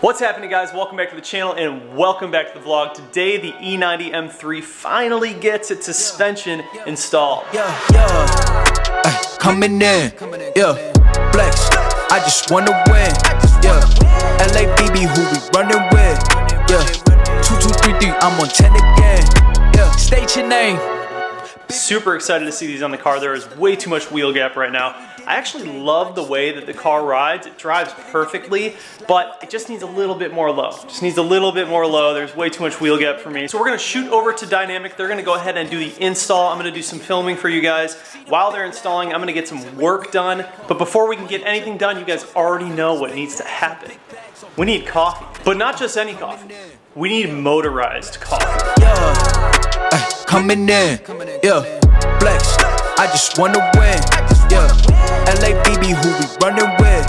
What's happening, guys? Welcome back to the channel and welcome back to the vlog. Today the E90 M3 finally gets its suspension installed. Coming in, flex, I just wanna win, LABB who we running with, 2233, I'm on 10 again, state your name. Super excited to see these on the car. There is way too much wheel gap right now. I actually love the way that the car rides. It drives perfectly, but it just needs a little bit more low. Just needs a little bit more low. There's way too much wheel gap for me. So we're gonna shoot over to Dynamic. They're gonna go ahead and do the install. I'm gonna do some filming for you guys. While they're installing, I'm gonna get some work done. But before we can get anything done, you guys already know what needs to happen. We need coffee, but not just any coffee. We need motorized coffee. Coming in, flex, I just wanna win, LABB who we running with,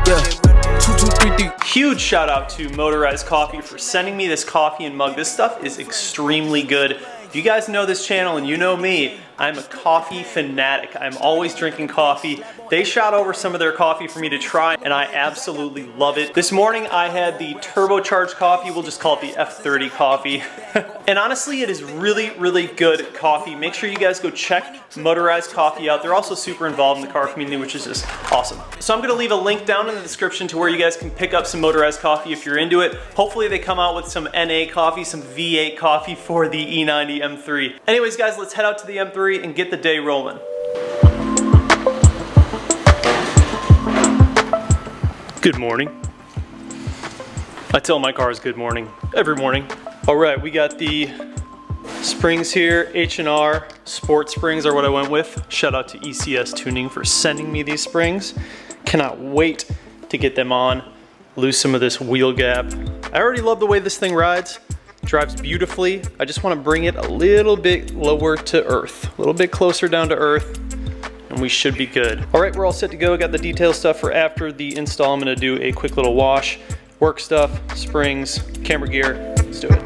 2233. Huge shout out to Motorized Coffee for sending me this coffee and mug. This stuff is extremely good. If you guys know this channel and you know me, I'm a coffee fanatic. I'm always drinking coffee. They shot over some of their coffee for me to try and I absolutely love it. This morning I had the turbocharged coffee. We'll just call it the F30 coffee. And honestly, it is really, really good coffee. Make sure you guys go check Motorized Coffee out. They're also super involved in the car community, which is just awesome. So I'm gonna leave a link down in the description to where you guys can pick up some Motorized Coffee if you're into it. Hopefully they come out with some NA coffee, some V8 coffee for the E90 M3. Anyways, guys, let's head out to the M3 and get the day rolling. Good morning. I tell my cars good morning every morning. All right, we got the springs here. H&R Sport Springs are what I went with. Shout out to ECS Tuning for sending me these springs. Cannot wait to get them on, lose some of this wheel gap. I already love the way this thing rides. Drives beautifully. I just want to bring it a little bit lower to earth, a little bit closer down to earth, and we should be good. All right, we're all set to go. I got the detail stuff for after the install. I'm going to do a quick little wash, work stuff, springs, camera gear. Let's do it.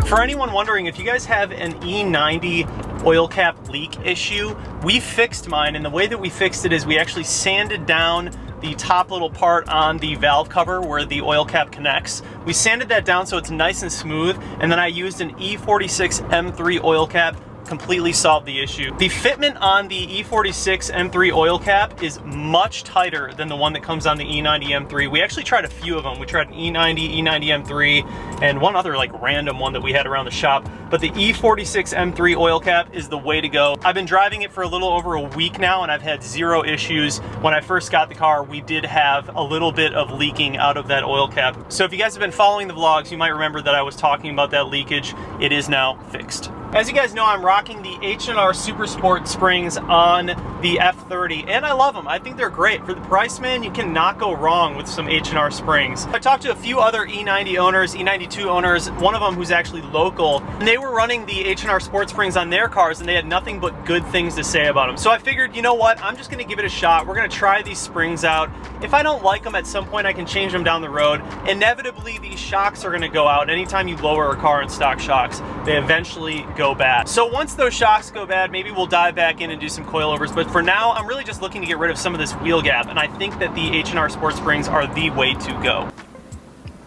For anyone wondering, if you guys have an E90 oil cap leak issue, we fixed mine, and the way that we fixed it is we actually sanded down the top little part on the valve cover where the oil cap connects. We sanded that down so it's nice and smooth, and then I used an E46 M3 oil cap. Completely solved the issue. The fitment on the E46 M3 oil cap is much tighter than the one that comes on the E90 M3. We actually tried a few of them. We tried an E90, E90 M3, and one other like random one that we had around the shop. But the E46 M3 oil cap is the way to go. I've been driving it for a little over a week now and I've had zero issues. When I first got the car, we did have a little bit of leaking out of that oil cap. So if you guys have been following the vlogs, you might remember that I was talking about that leakage. It is now fixed. As you guys know, I'm rocking the H&R Super Sport springs on the F30, and I love them. I think they're great. For the price, man, you cannot go wrong with some H&R springs. I talked to a few other E90 owners, E92 owners, one of them who's actually local, and they were running the H&R Sport springs on their cars, and they had nothing but good things to say about them. So I figured, you know what, I'm just gonna give it a shot. We're gonna try these springs out. If I don't like them at some point, I can change them down the road. Inevitably, these shocks are gonna go out. Anytime you lower a car in stock shocks, they eventually go bad. So once those shocks go bad, maybe we'll dive back in and do some coilovers. But for now, I'm really just looking to get rid of some of this wheel gap. And I think that the H&R Sport Springs are the way to go.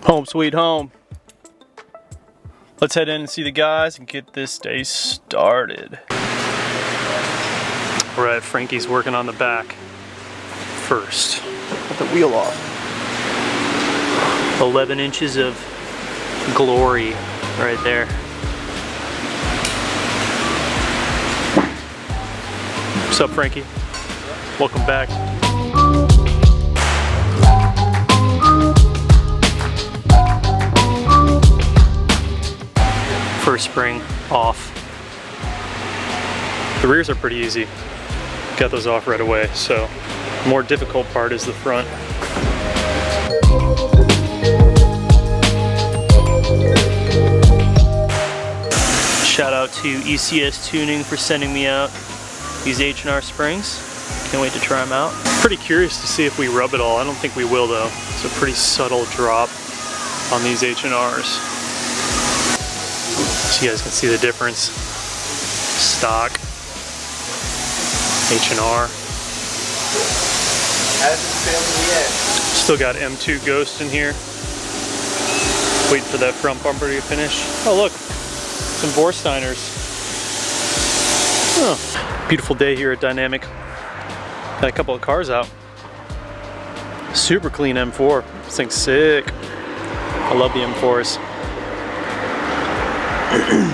Home sweet home. Let's head in and see the guys and get this day started. All right, Frankie's working on the back first. Put the wheel off. 11 inches of glory right there. What's up, Frankie? Welcome back. First spring off. The rears are pretty easy. Got those off right away, so the more difficult part is the front. Shout out to ECS Tuning for sending me out these H&R springs. Can't wait to try them out. Pretty curious to see if we rub it all. I don't think we will though. It's a pretty subtle drop on these H&Rs. So you guys can see the difference. Stock H&R. Hasn't failed me yet. Still got M2 Ghost in here. Waiting for that front bumper to finish. Oh look, some Vorsteiners. Oh, beautiful day here at Dynamic. Got a couple of cars out. Super clean M4. This thing's sick. I love the M4s.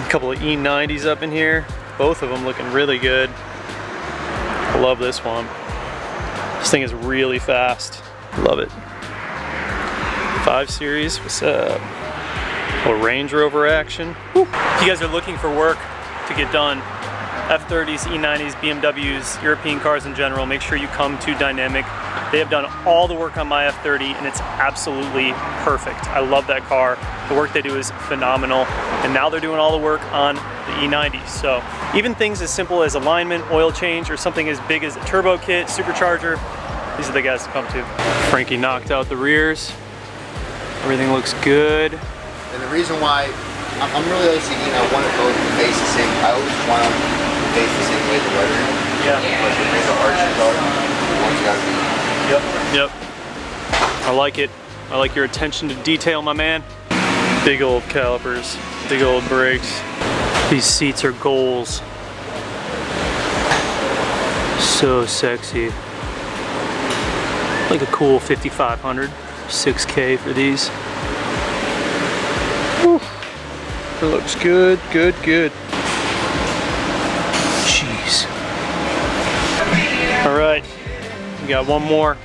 A couple of E90s up in here. Both of them looking really good. I love this one. This thing is really fast. Love it. 5 Series, what's up? A Range Rover action. Woo. If you guys are looking for work to get done, F30s, E90s, BMWs, European cars in general, make sure you come to Dynamic. They have done all the work on my F30 and it's absolutely perfect. I love that car. The work they do is phenomenal. And now they're doing all the work on the E90s. So even things as simple as alignment, oil change, or something as big as a turbo kit, supercharger, these are the guys to come to. Frankie knocked out the rears. Everything looks good. And the reason why I'm really OCD and I want it both to face the same. I always want them to face the same way the lettering. Yeah. Like the bigger arches are, one's gotta be. Yep. I like it. I like your attention to detail, my man. Big old calipers, big old brakes. These seats are goals. So sexy. Like a cool 5500, 6K for these. Whew. It looks good, good, good. Jeez. All right, we got one more.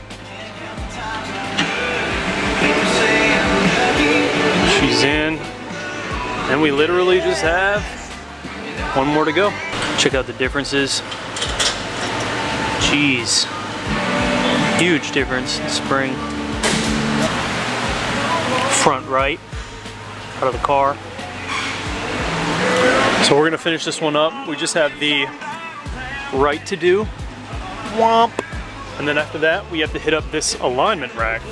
She's in, and we literally just have one more to go. Check out the differences. Jeez. Huge difference in spring. Front right, out of the car. So we're gonna finish this one up. We just have the right to do. Womp. And then after that, we have to hit up this alignment rack.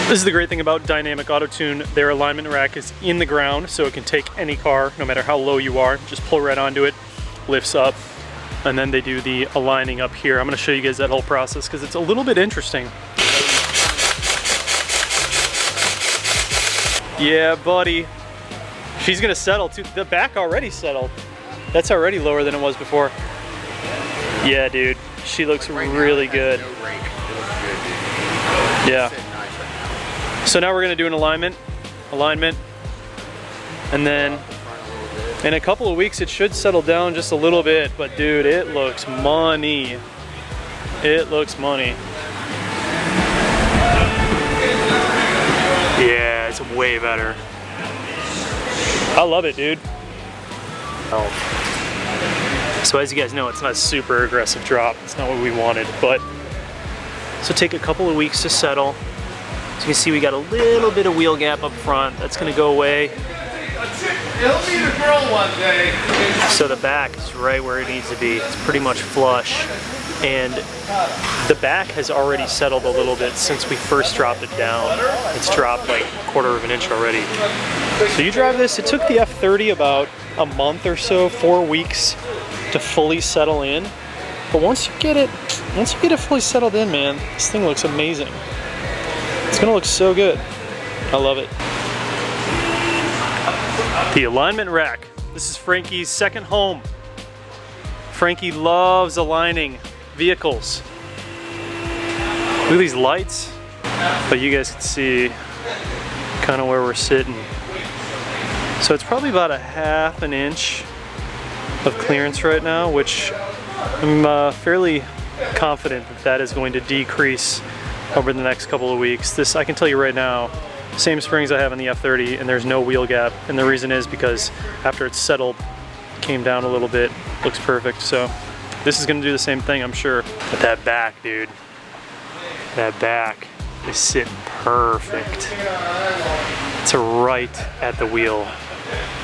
This is the great thing about Dynamic Auto Tune. Their alignment rack is in the ground, so it can take any car, no matter how low you are. Just pull right onto it, lifts up, and then they do the aligning up here. I'm gonna show you guys that whole process because it's a little bit interesting. Yeah, buddy. She's gonna settle too. The back already settled. That's already lower than it was before. Yeah, dude. She looks really good. Yeah. So now we're gonna do an alignment, and then in a couple of weeks it should settle down just a little bit, but dude, it looks money. It looks money. Yeah, it's way better. I love it, dude. Oh. So as you guys know, it's not a super aggressive drop. It's not what we wanted, but so take a couple of weeks to settle. So you can see we got a little bit of wheel gap up front. That's gonna go away. It'll be the girl one day. So the back is right where it needs to be. It's pretty much flush. And the back has already settled a little bit since we first dropped it down. It's dropped like 1/4 of an inch already. So you drive this, it took the F30 about a month or so, 4 weeks to fully settle in. But once you get it fully settled in, man, this thing looks amazing. It's gonna look so good. I love it. The alignment rack. This is Frankie's second home. Frankie loves aligning vehicles. Look at these lights. But you guys can see kind of where we're sitting. So it's probably about a 1/2 inch of clearance right now, which I'm fairly confident that that is going to decrease over the next couple of weeks. This, I can tell you right now, same springs I have in the F30 and there's no wheel gap. And the reason is because after it's settled, came down a little bit, looks perfect. So this is gonna do the same thing, I'm sure. But that back, dude, that back is sitting perfect. It's right at the wheel.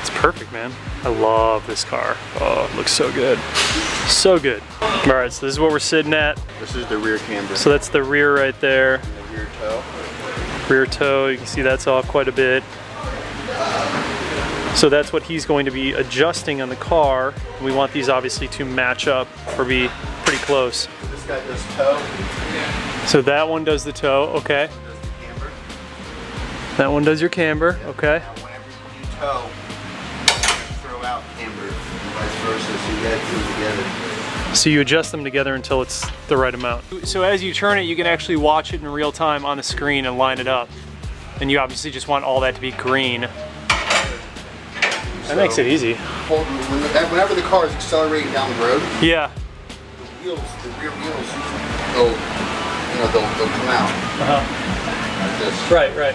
It's perfect, man. I love this car. Oh, it looks so good. So good. All right, so this is what we're sitting at. This is the rear camber. So that's the rear right there. And the rear toe. Rear toe, you can see that's off quite a bit. So that's what he's going to be adjusting on the car. We want these obviously to match up or be pretty close. This guy does toe. So that one does the toe, okay. Does the camber. That one does your camber, okay. Now whenever you do toe, you throw out camber and vice versa, so you gotta do it together. So you adjust them together until it's the right amount. So as you turn it, you can actually watch it in real time on the screen and line it up. And you obviously just want all that to be green. That makes it easy. Whenever the car is accelerating down the road, Yeah. the rear wheels, they'll come out like this. Right, right.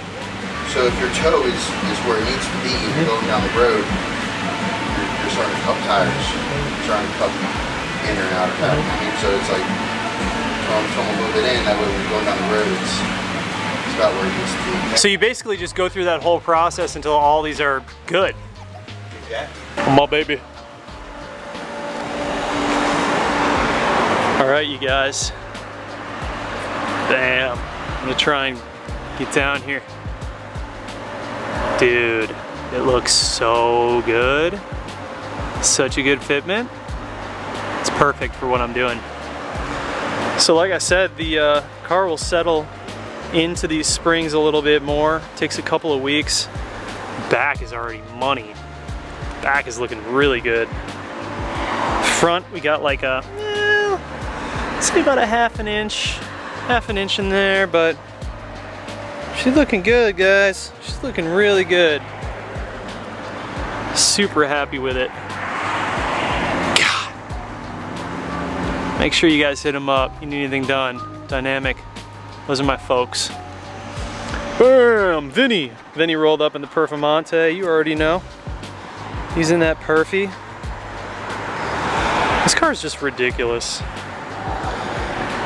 So if your toe is where it needs to be, and you're going down the road, you're starting to cup tires. You're starting to cup in or out of that. I mean, so it's like, someone move it in, that way when you're going down the road, it's about where it needs to be. So you basically just go through that whole process until all these are good. Exactly. Come on, baby. All right, you guys. Bam. I'm gonna try and get down here. Dude, it looks so good. Such a good fitment. It's perfect for what I'm doing. So like I said, the car will settle into these springs a little bit more. Takes a couple of weeks. Back is already money. Back is looking really good. Front, we got like a, say about a half an inch in there, but she's looking good, guys. She's looking really good. Super happy with it. God. Make sure you guys hit them up. You need anything done. Dynamic. Those are my folks. Bam! Vinny. Vinny rolled up in the Performante. You already know. He's in that Perfy. This car is just ridiculous.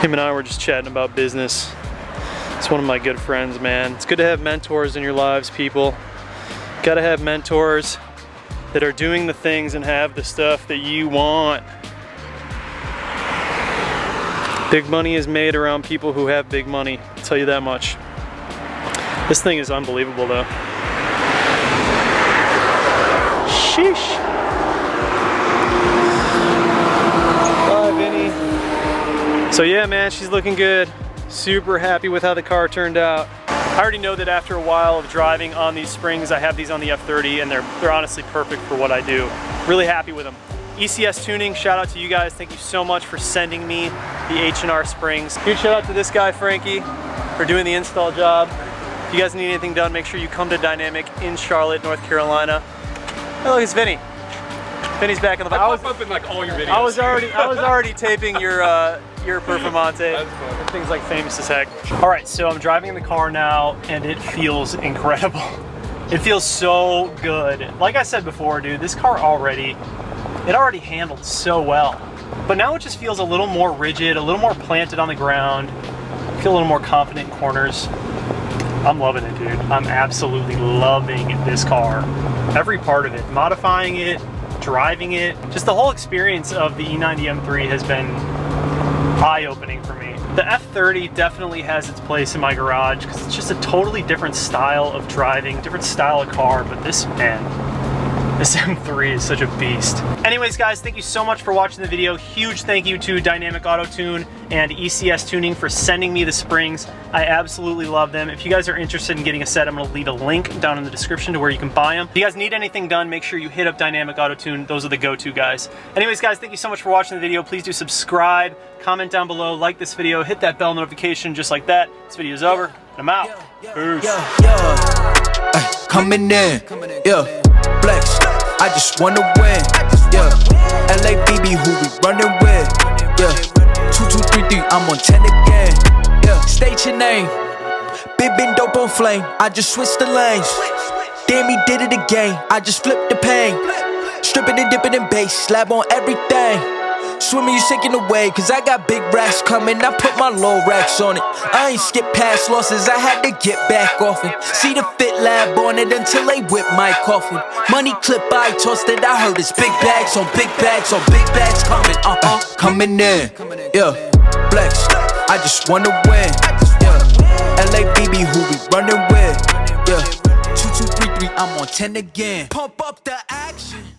Him and I were just chatting about business. It's one of my good friends, man. It's good to have mentors in your lives, people. Gotta have mentors that are doing the things and have the stuff that you want. Big money is made around people who have big money. I'll tell you that much. This thing is unbelievable, though. Sheesh. Bye, Vinny. So yeah, man, she's looking good. Super happy with how the car turned out. I already know that after a while of driving on these springs, I have these on the F30 and they're honestly perfect for what I do. Really happy with them. ECS Tuning, shout out to you guys. Thank you so much for sending me the H&R springs. Huge shout out to this guy, Frankie, for doing the install job. If you guys need anything done, make sure you come to Dynamic in Charlotte, North Carolina. Oh, look, it's Vinny. Vinny's back in the. I pop up in like all your videos. I was already taping your Performante. That's Things like famous as heck. All right, so I'm driving in the car now, and it feels incredible. It feels so good. Like I said before, dude, this car already handled so well. But now it just feels a little more rigid, a little more planted on the ground. I feel a little more confident in corners. I'm loving it, dude. I'm absolutely loving this car. Every part of it. Modifying it, driving it. Just the whole experience of the E90 M3 has been eye-opening for me. The F30 definitely has its place in my garage because it's just a totally different style of driving, different style of car, but this, man, this M3 is such a beast. Anyways, guys, thank you so much for watching the video. Huge thank you to Dynamic Auto Tune and ECS Tuning for sending me the springs. I absolutely love them. If you guys are interested in getting a set, I'm gonna leave a link down in the description to where you can buy them. If you guys need anything done, make sure you hit up Dynamic Auto Tune. Those are the go-to guys. Anyways, guys, thank you so much for watching the video. Please do subscribe, comment down below, like this video, hit that bell notification just like that. This video is over, and I'm out. Peace. Coming in, yeah, flex. I just wanna win, yeah. LABB, who we running with, yeah. 2233, I'm on 10 again, yeah. State your name, big been dope on flame. I just switched the lanes. Damn, he did it again. I just flipped the pain, stripping and dipping in bass, slab on everything. Swimming, you sinking away, cause I got big racks coming. I put my low racks on it. I ain't skip past losses, I had to get back off it. See the Fit Lab on it until they whip my coffin. Money clip, I tossed it, I heard it's big bags on big bags on big bags coming, coming in, yeah, flex. I just wanna win, yeah. LABB, who we running with, yeah. 2233, I'm on 10 again. Pump up the action.